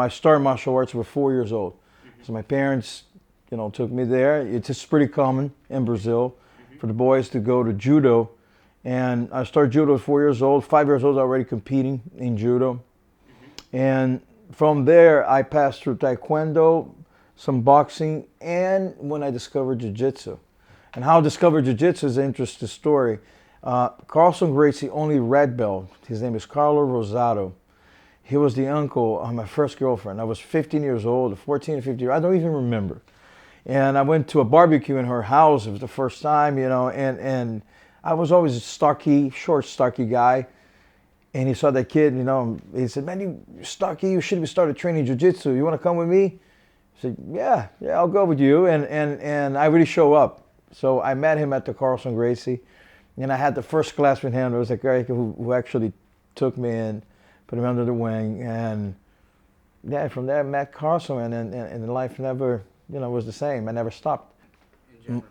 I started martial arts with 4 years old. So my parents, took me there. It's just pretty common in Brazil for the boys to go to judo. And I started judo at 4 years old. 5 years old, I was already competing in judo. And from there, I passed through taekwondo, some boxing, and when I discovered jiu-jitsu. And how I discovered jiu-jitsu is an interesting story. Carlson Gracie, only red belt. His name is Carlo Rosado. He was the uncle of my first girlfriend. I was 15 years old, 14 or 15 years, I don't even remember. And I went to a barbecue in her house. It was the first time, and I was always a short, stocky guy. And he saw that kid, he said, man, you're stocky, you should have started training jiu-jitsu. You want to come with me? I said, yeah, I'll go with you. And I really show up. So I met him at the Carlson Gracie. And I had the first class with him. There was a guy who actually took me in, put him under the wing. And yeah, from there I met Carlson, and life never, was the same. I never stopped.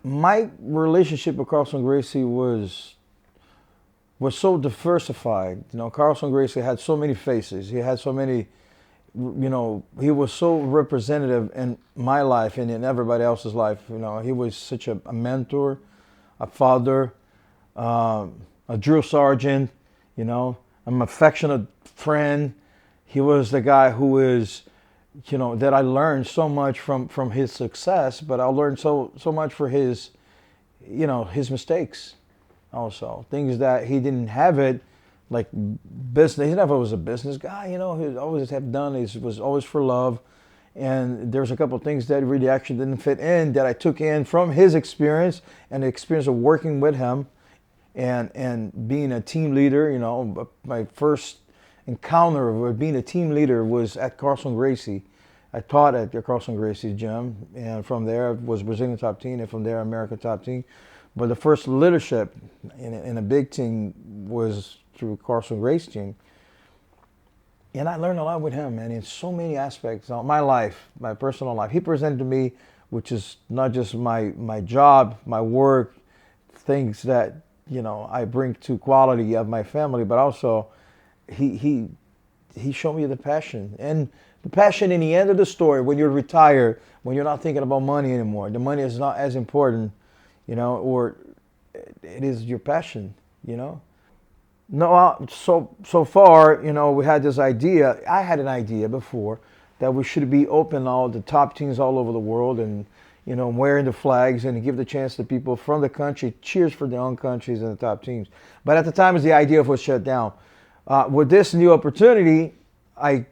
My relationship with Carlson Gracie was so diversified. Carlson Gracie had so many faces. He had so many, he was so representative in my life and in everybody else's life. He was such a mentor, a father, a drill sergeant, an affectionate friend. He was the guy who is, that I learned so much from his success, but I learned so much for his, his mistakes also. Things that he didn't have it, like business. He never was a business guy, he always have done, he was always for love. And there's a couple of things that really actually didn't fit in that I took in from his experience and the experience of working with him and being a team leader. My first encounter with being a team leader was at Carlson Gracie. I taught at the Carlson Gracie gym, and from there I was Brazilian top team, and from there American top team. But the first leadership in a big team was through Carlson Gracie team. And I learned a lot with him, man, in so many aspects of my life, my personal life. He presented to me, which is not just my job, my work, things that, I bring to quality of my family, but also he showed me the passion. And the passion in the end of the story, when you're retired, when you're not thinking about money anymore, the money is not as important, or it is your passion, No, so far, we had this idea. I had an idea before that we should be open all the top teams all over the world, and wearing the flags and give the chance to people from the country cheers for their own countries and the top teams. But at the time, the idea was shut down. With this new opportunity, I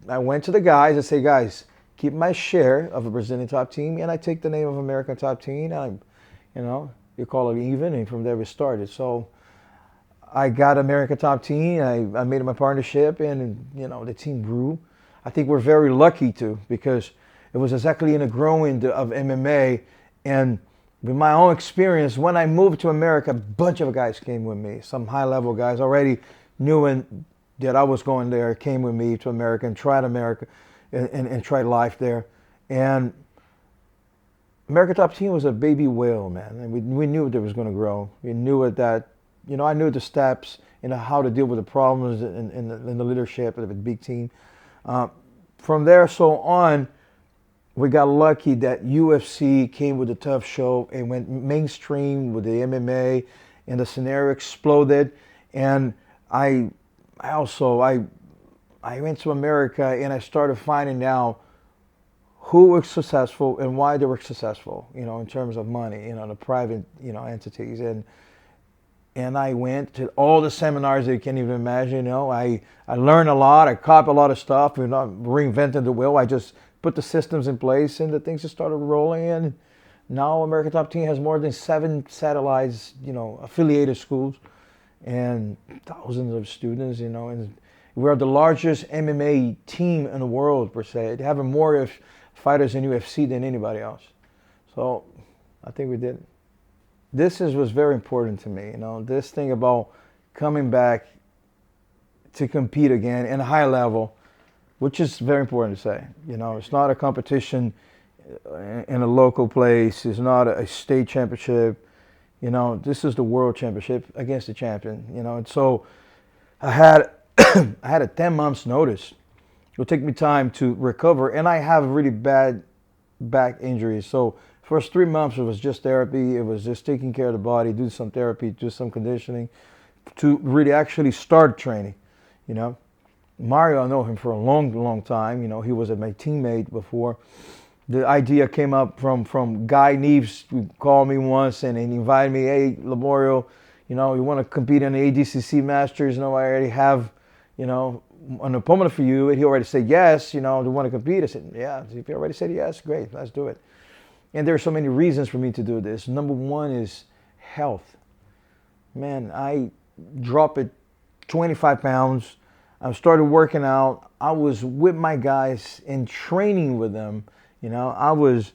went to the guys and say, guys, keep my share of a Brazilian top team, and I take the name of American top team, and you call it even, and from there we started. So I got American top team. I made my partnership, and the team grew. I think we're very lucky too, because it was exactly in the growing of MMA, and with my own experience, when I moved to America, a bunch of guys came with me. Some high-level guys already knew that I was going there, came with me to America and tried America and tried life there. And American Top Team was a baby whale, man. And we knew it was going to grow. We knew it that, I knew the steps, how to deal with the problems in the leadership of a big team. From there so on, we got lucky that UFC came with a tough show and went mainstream with the MMA, and the scenario exploded. And I went to America, and I started finding out who was successful and why they were successful, in terms of money, the private, entities. And I went to all the seminars that you can't even imagine, I learned a lot, I copied a lot of stuff, reinvented the wheel. I just put the systems in place, and the things just started rolling. And now American Top Team has more than 7 satellites, affiliated schools, and thousands of students, and we're the largest MMA team in the world, per se. They have more fighters in UFC than anybody else. So I think we did it. This was very important to me, this thing about coming back to compete again in a high level, which is very important to say. It's not a competition in a local place. It's not a state championship. This is the world championship against the champion. And so I had I had a 10 months notice It'll take me time to recover. And I have really bad back injuries. So first 3 months, it was just therapy. It was just taking care of the body, do some therapy, do some conditioning to really actually start training, you know. Mario, I know him for a long, long time. You know, he was my teammate before. The idea came up from Guy Neves, who called me once and he invited me, hey, Liborio, you know, you want to compete in the ADCC Masters? You know, I already have, you know, an opponent for you. And he already said yes, you know, do you want to compete? I said, yeah. If he already said yes, great, let's do it. And there are so many reasons for me to do this. Number one is health. Man, I dropped it 25 pounds. I started working out. I was with my guys and training with them. You know, I was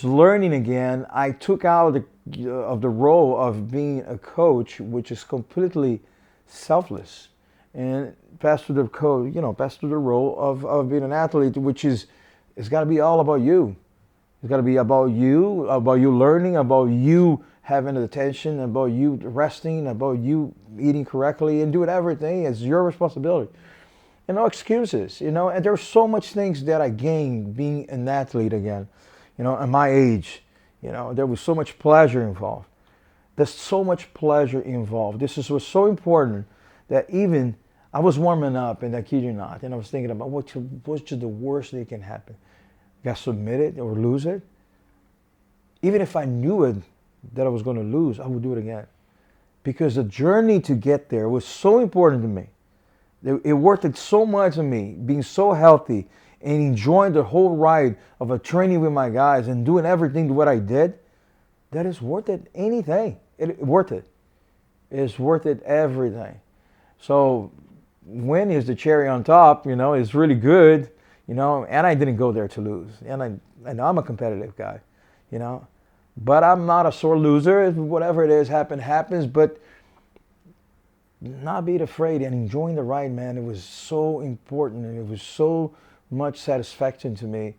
learning again. I took out of the role of being a coach, which is completely selfless, and passed to the passed to the role of being an athlete, which is it's got to be all about you. It's got to be about you learning, about you having attention, about you resting, about you eating correctly and doing everything. It's your responsibility. And no excuses, you know. And there's so much things that I gained being an athlete again, you know, at my age. You know, there was so much pleasure involved. There's so much pleasure involved. Was so important that even I was warming up, and I kid you not, and I was thinking about what's the worst that can happen. Got submit it or lose it. Even if I knew it that I was going to lose, I would do it again. Because the journey to get there was so important to me. It worth it so much to me, being so healthy and enjoying the whole ride of a training with my guys and doing everything what I did. That is worth it anything. Worth it. It's worth it everything. So win is the cherry on top, you know, it's really good, you know, and I didn't go there to lose. And I'm a competitive guy, you know. But I'm not a sore loser. Whatever it is, happens. But not being afraid and enjoying the ride, man, it was so important. And it was so much satisfaction to me.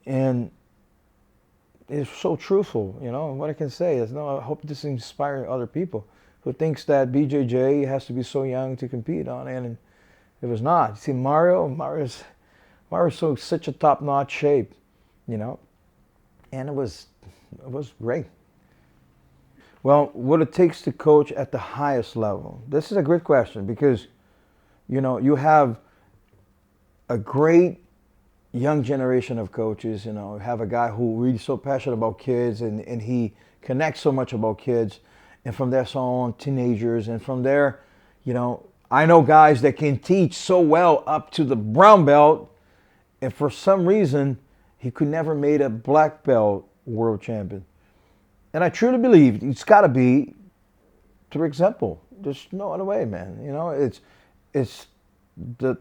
And it's so truthful, you know. What I can say is, no, I hope this inspires other people who thinks that BJJ has to be so young to compete on it. And it was not. See, Mario's such a top-notch shape, you know. And it was great. Well, what it takes to coach at the highest level. This is a great question because, you know, you have a great young generation of coaches. You know, you have a guy who really so passionate about kids and he connects so much about kids. And from there, so on, teenagers. And from there, you know, I know guys that can teach so well up to the brown belt. And for some reason, he could never made a black belt world champion. And I truly believe it's got to be through example. There's no other way, man. You know, it's the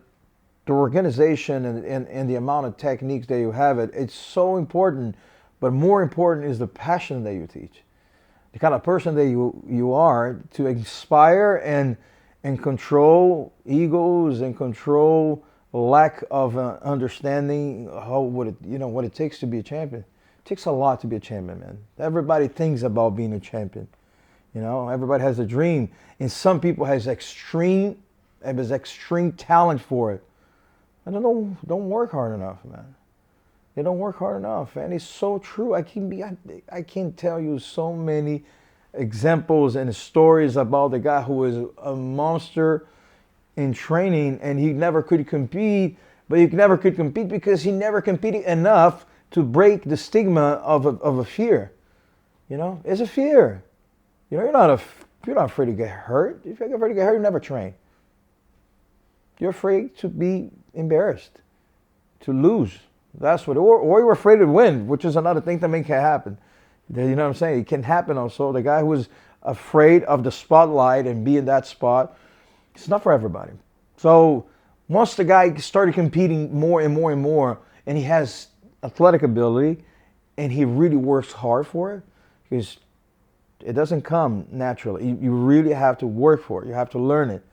organization and the amount of techniques that you have. It's so important, but more important is the passion that you teach. The kind of person that you are to inspire and control egos and control lack of understanding what it takes to be a champion. It takes a lot to be a champion, man. Everybody thinks about being a champion. You know, everybody has a dream. And some people has extreme talent for it. And they don't work hard enough, man. They don't work hard enough. And it's so true. I can tell you so many examples and stories about the guy who was a monster in training and he never could compete, but he never could compete because he never competed enough to break the stigma of a fear. You know, it's a fear. You know, you're not afraid to get hurt. If you're afraid to get hurt, you never train. You're afraid to be embarrassed, to lose. That's what, or you're afraid to win, which is another thing that can happen. You know what I'm saying? It can happen also. The guy who was afraid of the spotlight and be in that spot, it's not for everybody. So once the guy started competing more and more and more, and he has athletic ability, and he really works hard for it, because it doesn't come naturally. You really have to work for it. You have to learn it.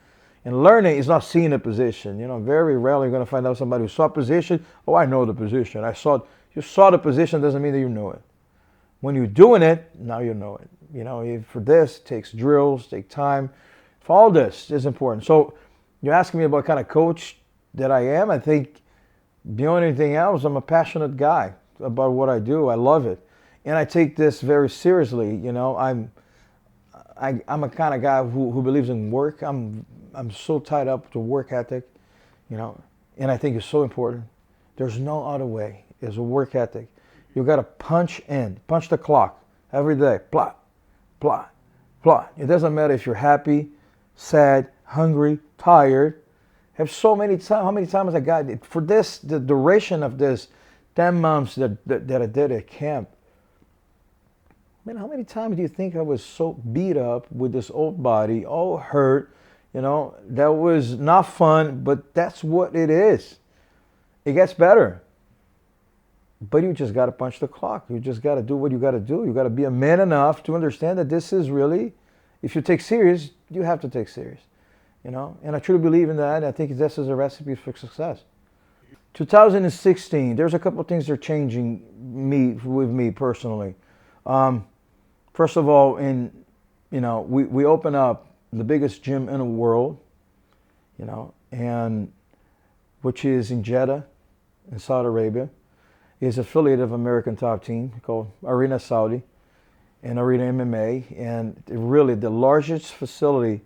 And learning is not seeing a position. You know, very rarely you're going to find out somebody who saw a position. Oh, I know the position. You saw the position doesn't mean that you know it. When you're doing it, now you know it. You know, for this, it takes drills, take time. For all this is important. So you're asking me about kind of coach that I am. I think beyond anything else, I'm a passionate guy about what I do. I love it, and I take this very seriously. You know, I'm a kind of guy who believes in work. I'm so tied up to work ethic, you know, and I think it's so important. There's no other way. It's a work ethic. You got to punch the clock every day. Plot, plot, plot. It doesn't matter if you're happy, sad, hungry, tired. Have so many times. How many times I got it for this? The duration of this 10 months that I did at camp. Man, how many times do you think I was so beat up with this old body, all hurt? You know, that was not fun, but that's what it is. It gets better. But you just got to punch the clock. You just got to do what you got to do. You got to be a man enough to understand that this is really, if you take serious, you have to take serious. You know, and I truly believe in that. I think this is a recipe for success. 2016, there's a couple of things that are changing with me personally. First of all, we open up the biggest gym in the world, you know, and which is in Jeddah, in Saudi Arabia. It's affiliated of American Top Team called Arena Saudi and Arena MMA, and really the largest facility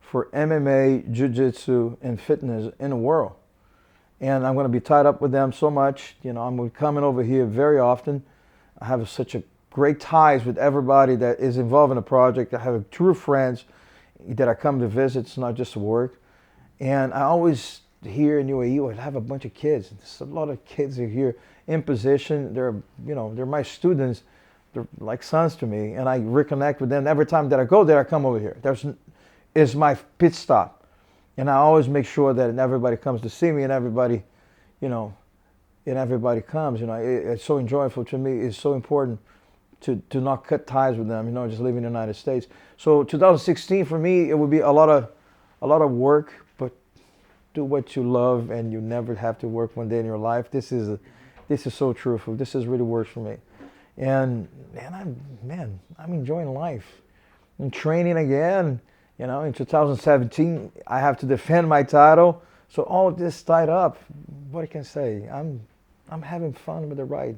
for MMA, Jiu-jitsu, and fitness in the world. And I'm going to be tied up with them so much. You know, I'm coming over here very often. I have such a great ties with everybody that is involved in the project. I have true friends that I come to visit. It's not just work. And I always here in UAE, I have a bunch of kids. There's a lot of kids are here in position. They're my students. They're like sons to me, and I reconnect with them every time that I go there. I come over here. It's my pit stop, and I always make sure that everybody comes to see me, and everybody, comes. You know, it's so enjoyable to me. It's so important to not cut ties with them. You know, just living in the United States. So 2016 for me, it would be a lot of work, but do what you love, and you never have to work one day in your life. This is so truthful. This is really works for me, and I'm enjoying life. I'm training again. You know, in 2017, I have to defend my title. So all this tied up, what I can say, I'm having fun with the ride.